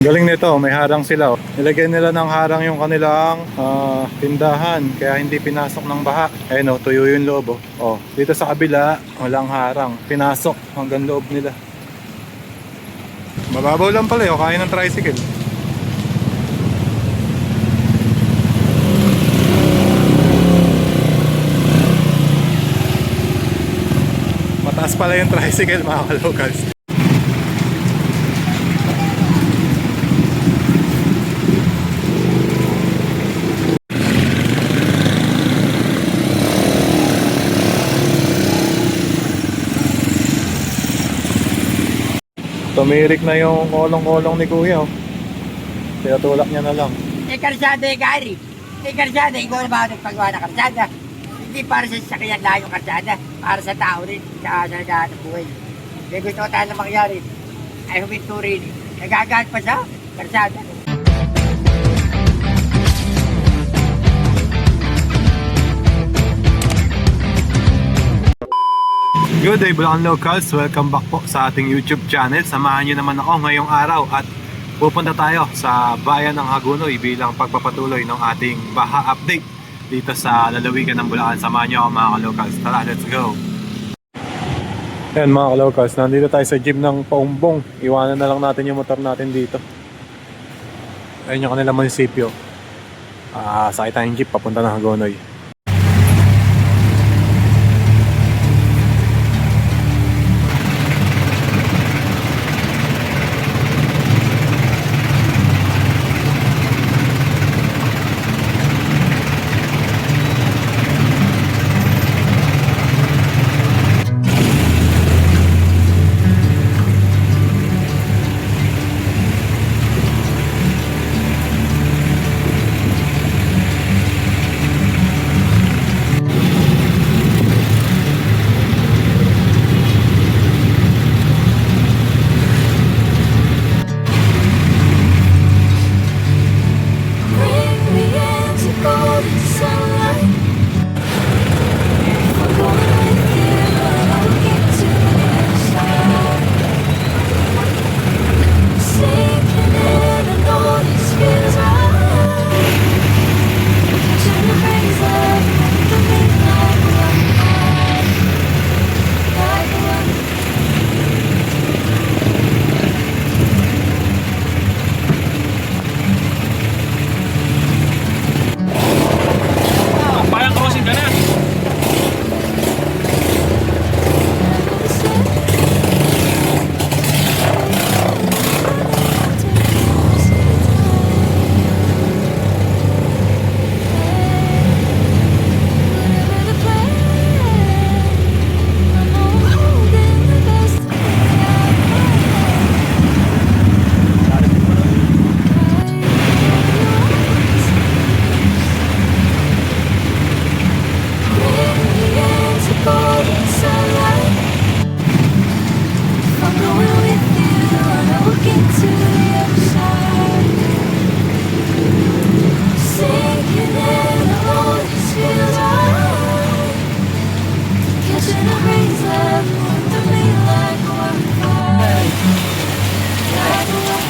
Galing nito, may harang sila. Nilagyan nila ng harang yung kanilang tindahan, kaya hindi pinasok ng baha. Ayun tuyo yung loob. Dito sa kabila, walang harang. Pinasok hanggang loob nila. Mababaw lang pala kaya ng tricycle. Mataas pala yung tricycle, mga ka-locals. Tumirik na yung kolong-kolong ni Kuya. Tinatulak niya na lang. Karsada Gary. Karsada, ikaw na ba nagpagawa ng karsada? Hindi para sa sasakyan lang yung karsada. Para sa tao rin, sa lahat ng buhay. Kaya gusto ko tayo na mangyari. Ay huminto rin. Nagagaan pa sa karsada. Good day, Bulacan Locals. Welcome back po sa ating YouTube channel. Samahan nyo naman ako ngayong araw at pupunta tayo sa bayan ng Hagonoy bilang pagpapatuloy ng ating baha update dito sa lalawigan ng Bulacan. Samahan nyo ako, mga ka-locals. Tara, let's go! Ayan, mga ka-locals, nandito tayo sa gym ng Paumbong. Iwanan na lang natin yung motor natin dito. Ayun yung kanilang munisipyo. Sakay tayong jeep papunta ng Hagonoy.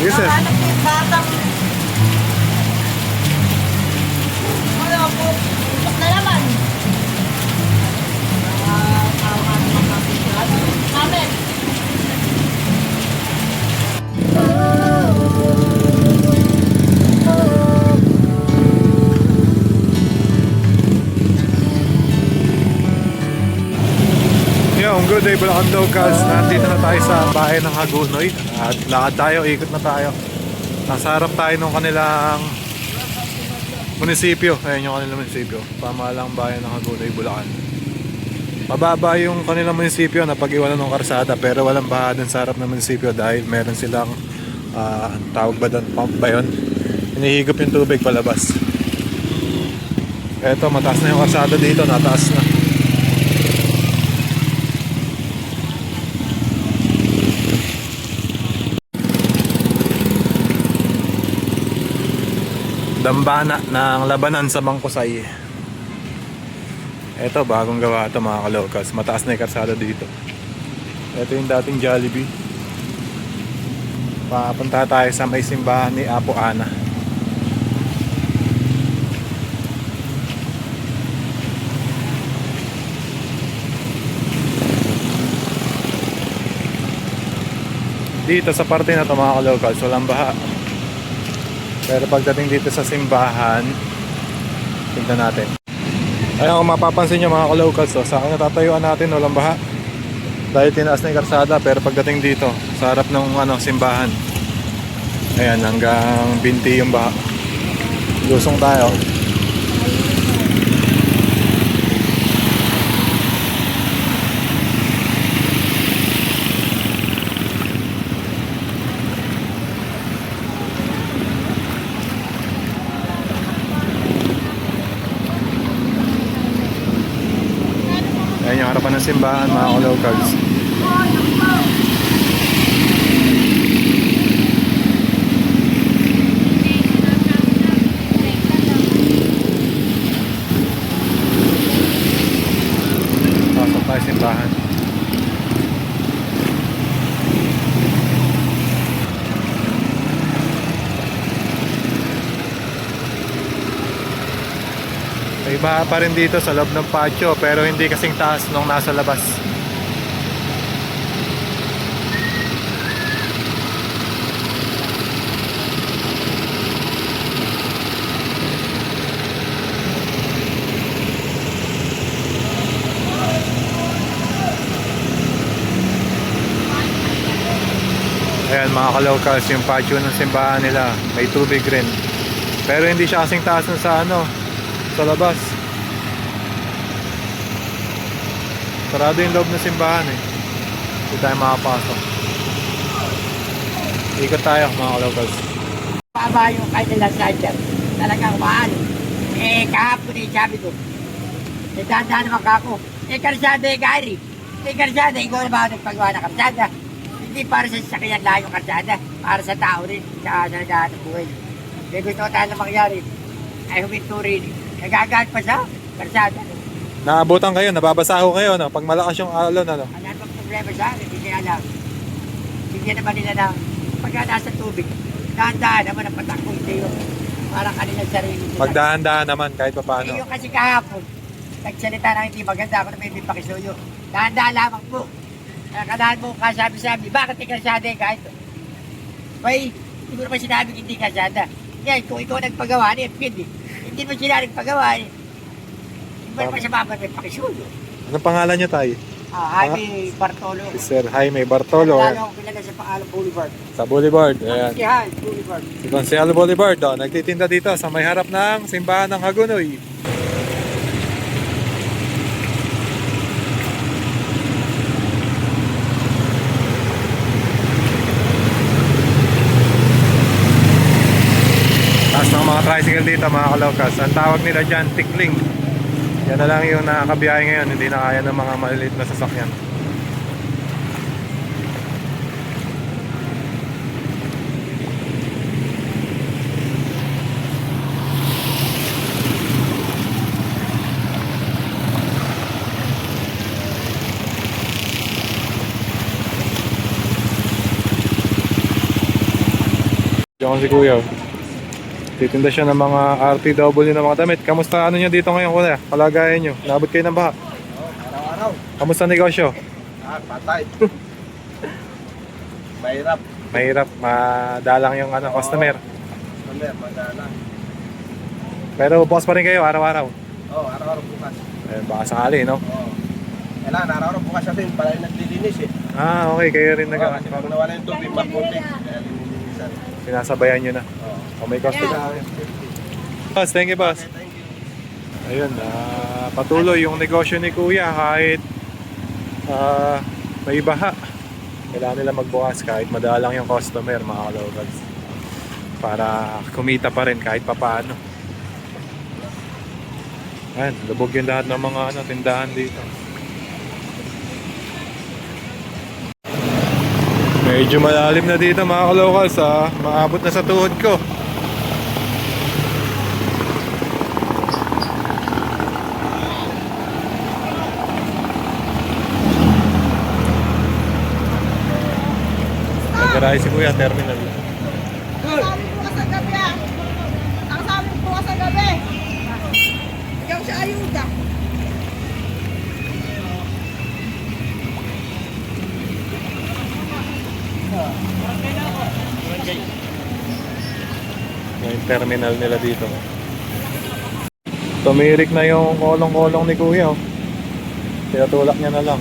Yes, sir. Good day, Bulacan Locals. Nandito na tayo sa bayan ng Hagonoy at lakad tayo, ikot na tayo. Nasa harap tayo ng kanilang munisipyo. Ayan yung kanilang munisipyo, pamahalang bayan ng Hagonoy, Bulacan. Mababa yung kanilang munisipyo na pag-iwanan ng karsada, pero walang baha dun sa harap ng munisipyo dahil meron silang tawag ba doon, pump ba yun? Hinihigop yung tubig palabas. Eto, mataas na yung karsada dito, nataas na. Dambana ng labanan sa Bangkusay. Ito, bagong gawa ito, mga ka-locals. Mataas na yung karsada dito. Ito yung dating Jollibee. Papunta tayo sa may simbahan ni Apo Ana. Dito sa parte na ito mga ka-locals, walang baha. Pero pagdating dito sa simbahan, tignan natin. Ayun, kung mapapansin nyo mga ka-locals, sa akin natatayuan natin walang baha. Dahil tinaas na yung karsada, pero pagdating dito sa harap ng simbahan, ayan, hanggang binti yung baha. Lusong tayo. Ayan yung harapan ng simbahan mga ka-locals. Pasok tayo simbahan. May baha pa rin dito sa loob ng patio pero hindi kasing taas nung nasa labas. Ayan mga ka-locals, yung patio ng simbahan nila may tubig rin. Pero hindi siya kasing taas nun sa sa labas. Sarado yung loob ng simbahan eh. Hindi tayo makapasok. Ikot tayo mga ka-locals. Baba yung kanilang charger. Talagang mahal. Kahapon sabi ko. Dahan-dahan naman ako. Karsada Gary. Karsada, ikaw na ba nagpagawa ng karsada? Hindi para sa sasakyan lang yung karsada. Para sa tao rin. Sa dahan ng buhay. May gusto ko tayo na mangyari. Ay huminto rin. Nagagaan pa sa karsada. Naabutan kayo, nababasaho kayo no? Pag malakas yung alon ano? Ano bang problema sa akin? Hindi kaya alam. Bigyan naman nila ng pagka nasa tubig. Dahan-dahan naman ang patakbo hindi yun. Parang kanilang sarili nila. Pagdahan-dahan naman kahit pa paano. Yung kasi kahapon, nagsalita na hindi maganda ako na may pakisuyo. Dahan-dahan lamang po. Kanahan mo kasabi-sabi, bakit ikarsada kahit may, hindi ko naman sinabing hindi karsada. Ngayon, kung ikaw nagpagawa niya, hindi mo sila nagpagawa niya. Hindi mo naman siya babay may pakisuyo. Anong pangalan niyo tayo? Jaime Bartolo. Sir Jaime Bartolo. Lalo akong kilala sa pangalan Boulevard. Sa Boulevard. Ayan. Si Hal, Boulevard. Si Consejal Boulevard, nagtitinda dito sa may harap ng simbahan ng Hagunoy. Taas ng mga tricycle dito mga ka-locals. Ang tawag nila dyan, tikling. Yan na lang yung nakakabiyahe ngayon. Hindi na kaya ng mga maliliit na sasakyan. Diyan si Kuya. Titinda siya ng mga RTW ng mga damit. Kamusta ano nyo dito ngayon, Kuya? Palagayan nyo. Naabot kayo ng baha. Araw-araw. Kamusta negosyo? Patay. Mahirap. Mahirap. Madalang yung customer. Madala. Pero bukas pa rin kayo araw-araw. Oo, araw-araw bukas. Baka sakali, no? Oo. Kailangan araw-araw bukas kasi pala yung naglilinis eh. Okay. Kayo rin Oo, kasi pag nawala yung tubig, maputik. Kaya linilinisan. sinasabayan nyo na. Oo. Kung may customer. Boss, thank you, boss. Okay, thank you. Ayun, patuloy yung negosyo ni Kuya kahit may baha. Kailangan nila magbukas kahit madalang yung customer, mga kalogals. Para kumita pa rin kahit papaano. Ayan, lubog yung lahat ng mga tindahan dito. Medyo malalim na dito mga kalocals, maabot na sa tuhod ko. Nagdadrive si Kuya, terminal. Nakasabi po ka sa gabi ah. Nakasabi po ka sa gabi. Ikaw sa ayuda. Yung terminal nila dito. Tumirik na yung kolong-kolong ni Kuya. Oh. Tinatulak niya na lang.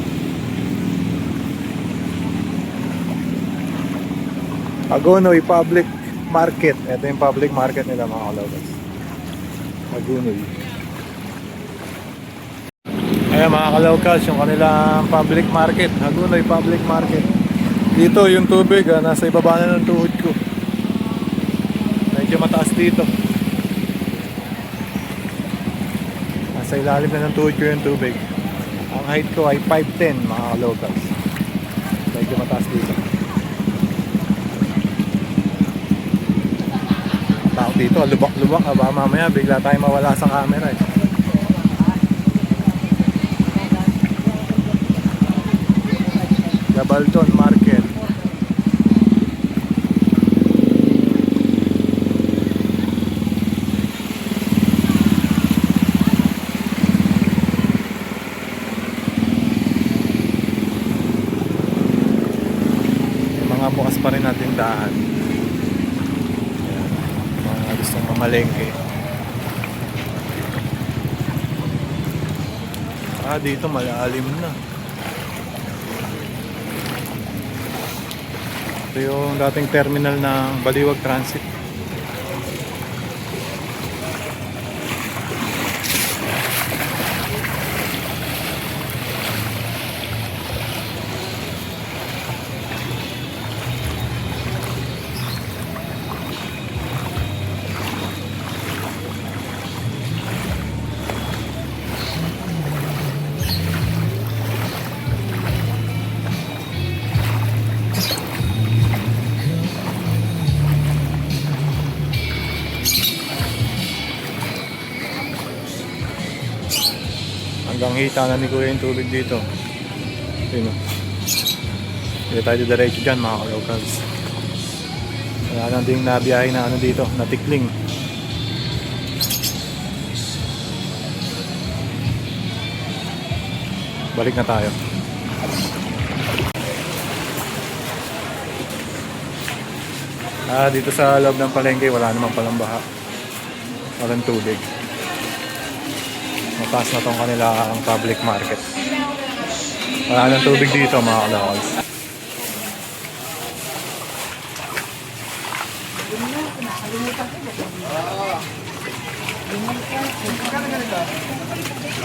Hagonoy Public Market. Ito yung public market nila mga kalabas. Hagonoy. Ayan mga kalawkas, yung kanilang public market. Hagonoy Public Market. Dito yung tubig, nasa ibaba na ng tuhod ko. Medyo mataas dito. Nasa ilalim na ng tuhod ko yung tubig. Ang height ko ay 5'10", mga kalawkas. Medyo mataas dito. Tao dito, lubak-lubak. Baka mamaya bigla tayo mawala sa camera eh. Gabalton Market. May mga bukas pa rin natin daan. Mga gustong mamalengke. Dito malalim na. Ito yung dating terminal ng Baliwag Transit. Hanggang hita na ni Kuya yung tubig dito. Yun o. Hindi tayo diretso dyan mga kalawkas. Wala na ding nabiyahe na ano dito, na tikling. Balik na tayo. Dito sa loob ng palengke wala naman palang baha. Walang tubig. Mataas na tong kanila ang public market. Wala nang tubig dito mga kalawals.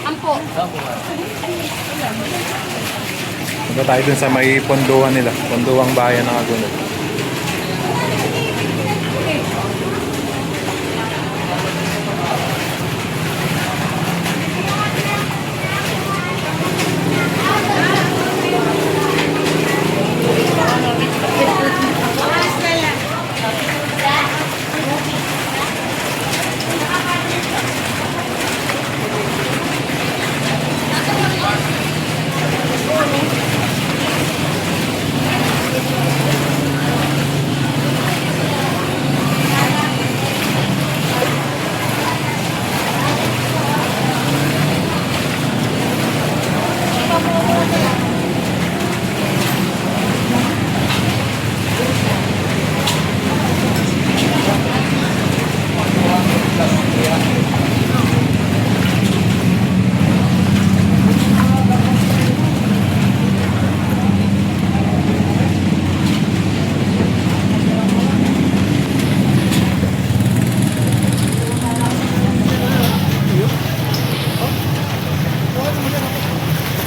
Ampo. Punta tayo dun sa may ponduhan nila. Ponduhang bayan ng Hagonoy.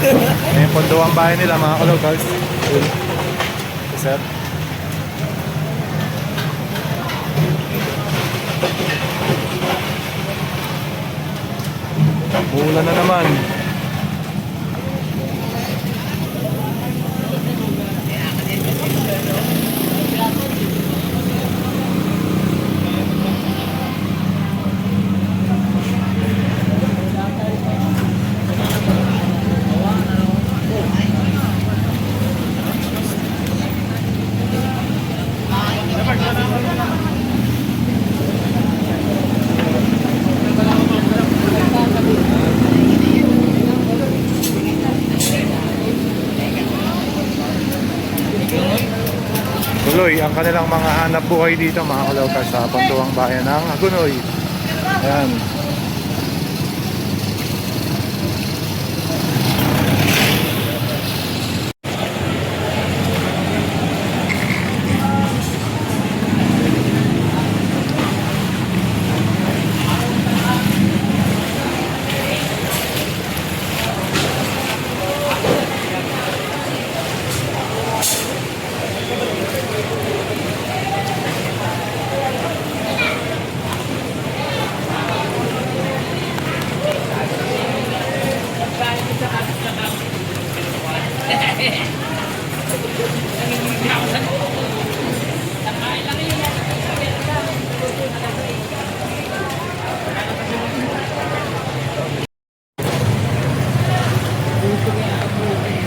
Ayan, ponduhang bayan nila mga kalawkas. Sir. Mula na naman. ang kanilang mga hanap buhay dito mga kalokal sa puntuang bayan ng Hagonoy. Ayan.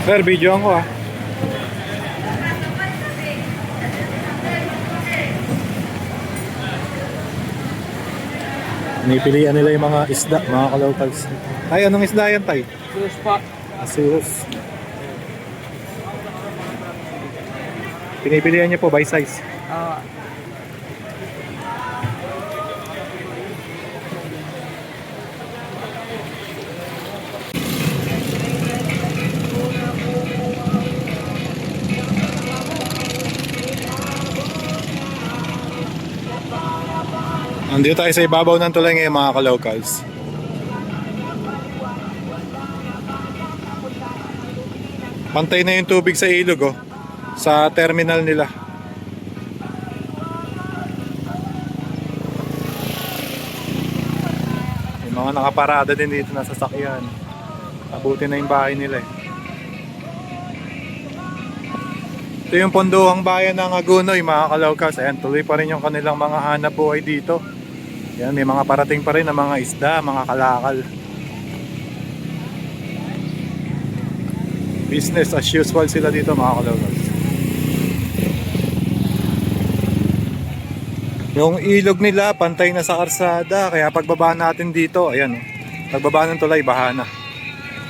Sir, video ko ah. Pinipilian nila yung mga isda, mga kalocals. Tay, anong isda yan, Tay? Sus pa. Asus. Pinipilian niyo po by size. Andito tayo sa ibabaw ng tulay ngayon mga ka-locals. Pantay na yung tubig sa ilog oh, sa terminal nila. Yung mga nakaparada din dito na sasakyan. Abutin na yung bahay nila eh. Ito yung punduang bayan ng Hagonoy mga ka-locals. Ayan, tuloy pa rin yung kanilang mga hanap buhay dito. Yan, may mga parating pa rin na mga isda, mga kalakal. Business as usual sila dito mga kalocals. Yung ilog nila pantay na sa karsada, kaya pagbaba natin dito, ayan, pagbaba ng tulay baha na.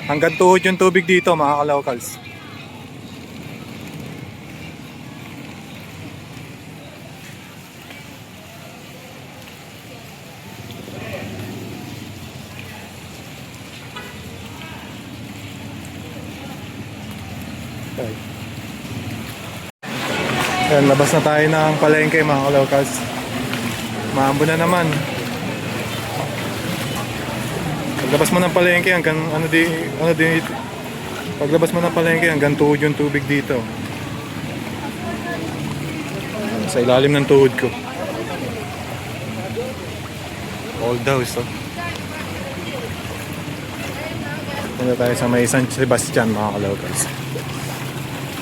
Hanggang tuhod yung tubig dito mga kalocals. Okay. Ayan, labas na tayo ng palengke mga kalocals. Maambo na naman. Paglabas mo ng palengke hanggang paglabas mo ng palengke hanggang tuhod yung tubig dito. Sa ilalim ng tuhod ko. Old house oh. Punta tayo sa may San Sebastian mga kalocals.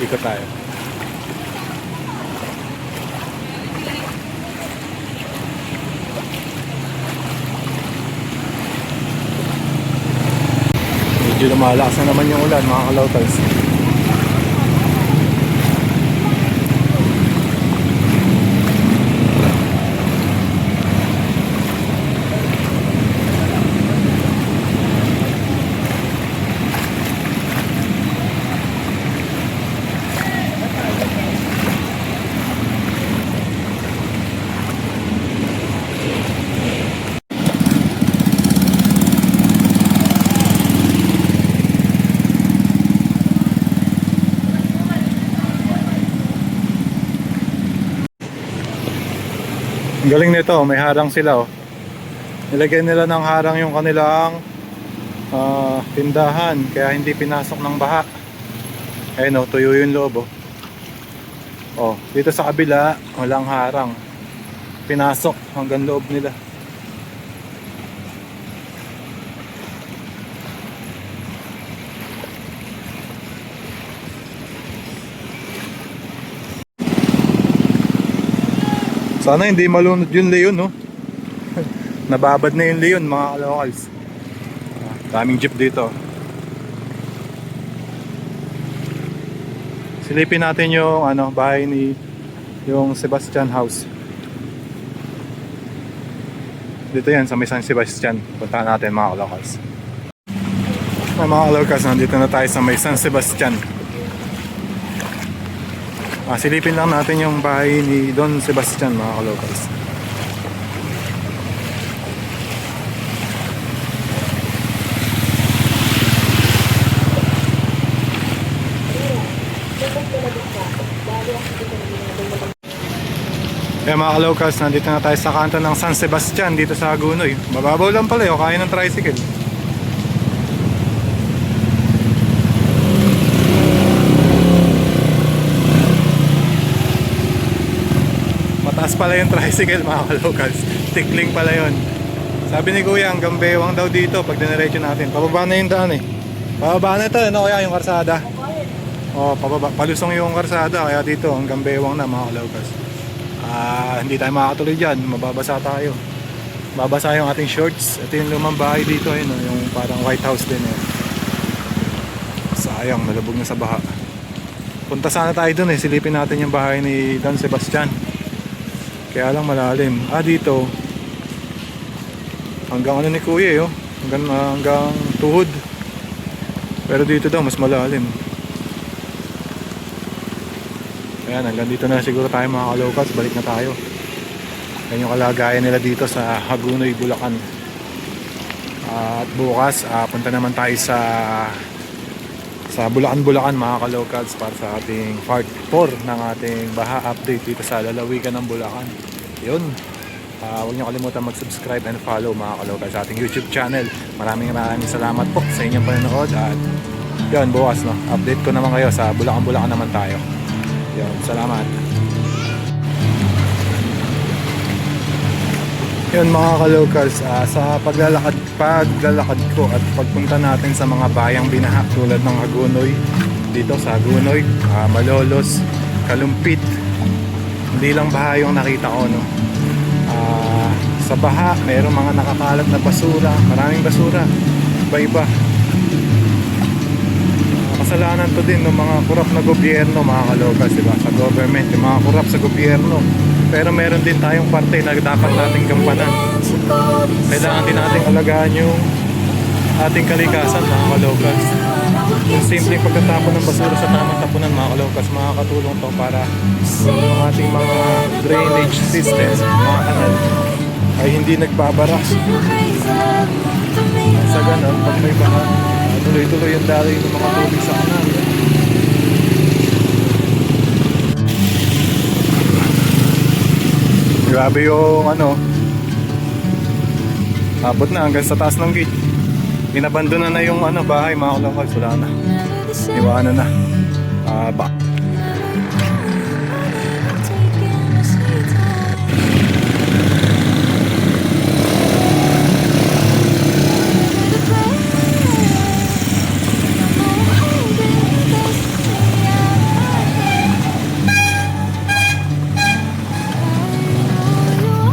Ikot tayo. Medyo lumalakas na naman yung ulan mga kalocals. Galing nito, may harang sila oh. Nilagyan nila ng harang yung kanilang tindahan kaya hindi pinasok ng baha. Ayun oh, tuyo yung loob oh. Oh, dito sa kabila walang harang. Pinasok hanggang loob nila. Sana hindi malunod yung leon, no? Nababad na yung leon, mga kalocals. Daming jeep dito. Silipin natin yung bahay ni yung Sebastian House. Dito yan sa may San Sebastian. Puntahan natin mga kalocals. Mga kalocals, nandito na tayo sa may San Sebastian. Silipin lang natin yung bahay ni Don Sebastian, mga kalocals. Kaya mga kalocals, nandito na tayo sa kanto ng San Sebastian dito sa Hagunoy. Mababaw lang pala, kaya ng tricycle. Mataas pala yung tricycle, mga kalocals. Tikling pala yun. Sabi ni Kuya, hanggang bewang daw dito pag diniretso natin. Pababa na yung daan eh. Pababa na ito, ano kaya yung karsada? O, pababa. Palusong yung karsada, kaya dito hanggang bewang na, mga kalocals. Hindi tayo makakatuloy dyan, mababasa tayo. Mababasa yung ating shorts. Ito yung lumang bahay dito, yun, yung parang White House din. Sayang, nalubog na sa baha. Punta sana tayo dun silipin natin yung bahay ni Don Sebastian. Kaya lang malalim. Dito hanggang ano ni Kuya hanggang tuhod. Pero dito daw mas malalim. Ayan, hanggang dito na siguro tayo mga kalocals. Balik na tayo. Yan yung kalagayan nila dito sa Hagunoy, Bulacan. At bukas punta naman tayo sa Bulacan mga kalocals para sa ating part 4 ng ating baha update dito sa lalawigan ng Bulacan. Yun. Huwag niyo kalimutan mag-subscribe and follow mga kalocals sa ating YouTube channel. Maraming salamat po sa inyong panonood. At yun, bukas update ko naman kayo sa Bulacan naman tayo. Yun, salamat. Yun mga kalocals, sa paglalakad ko at pagpunta natin sa mga bayang binaha tulad ng Hagunoy, dito sa Hagunoy, Malolos, Kalumpit, hindi lang baha yung nakita ko, no? Sa baha, mayroong mga nakakalat na basura, maraming basura, iba-iba. Kasalanan to din ng mga kurap na gobyerno mga kalocals, diba? Sa government, yung mga kurap sa gobyerno. Pero meron din tayong parte na dapat nating gampanan. Kailangan din nating alagaan yung ating kalikasan mga kalocals. Yung simpleng pagtatapon ng basura sa tamang tapunan mga kalocals, makakatulong to para yung ating mga drainage system, mga kanal, ay hindi nagbabara. Sa ganun, pag may baha, tuloy-tuloy yung daloy ng mga tubig sa kanal. Grabe yung abot na hanggang sa taas ng gate. Inabandona na yung bahay mga kalocals, wala na. Iwanan na.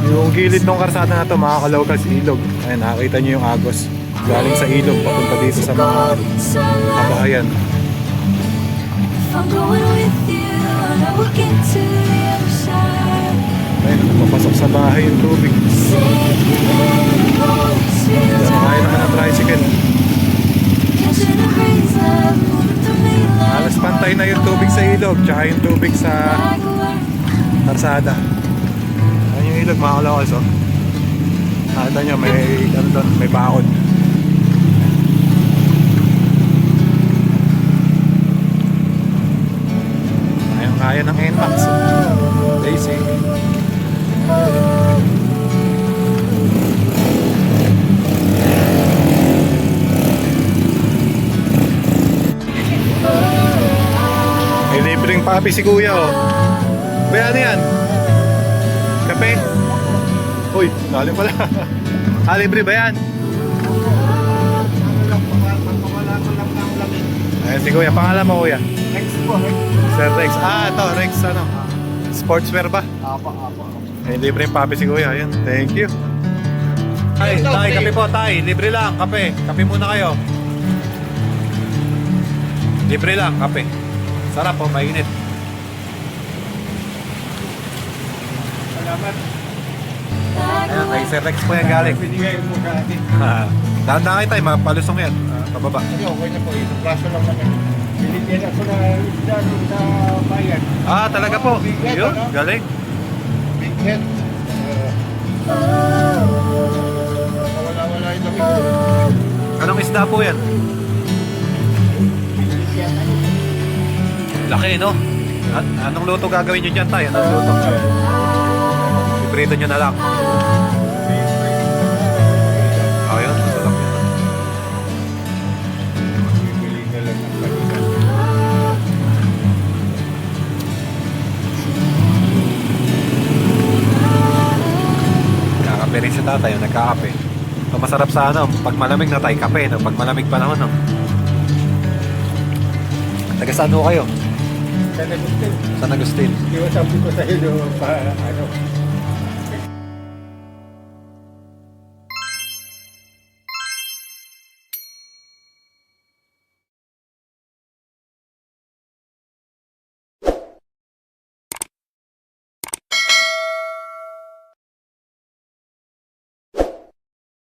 Yung gilid ng karsada na to mga kalocals, ilog. Ayan, nakakita nyo yung agos galing sa ilog papunta dito sa mga kabahayan. Ayun, papasok sa bahay yung tubig. Kaya naman ang tricycle. Alas pantay na yung tubig sa ilog tsaka yung tubig sa karsada. Ayun yung ilog mga kalocals, nakita nyo may bakod. Kaya ng NMAX. Daisy. May libreng papi si Kuya, Ba, ano yan? Kape? Uy, lalim pala. Libre ba yan? Ayan si Kuya, pangalan mo Kuya? Rex po, Sir Rex. Ito, Rex, sportswear ba? Apa. Libre yung papi si Kuya, ayan. Thank you. Tay, kape po, tay. Libre lang, kape. Kape muna kayo. Libre lang, kape. Sarap po, mainit. Salamat. Ayan, kay Sir Rex po yan galing. Binigay mo galing. Dahan-dahan kayo tayo, mapalusong yan. Pababa. Okay na po, ito. Braso lang naman. Pilit Bigyan ako na isda doon sa bayan. Ah, talaga po. Yun, galing. Big head. Wala-wala yung lamig. Anong isda po yan? Laki, no? Anong luto gagawin nyo dyan tayo? Anong luto? Iprito nyo na lang. Oh, yun. Masarap yun. Bibili na lang ng balikan. Nakape rin si tatay, yung nagkakape. So, masarap sa ano, pag malamig na tayo, kape. No? Pag malamig panahon, no? Taga saan ho kayo? San Agustin. San Agustin. Di ba sabi ko sa'yo, ano,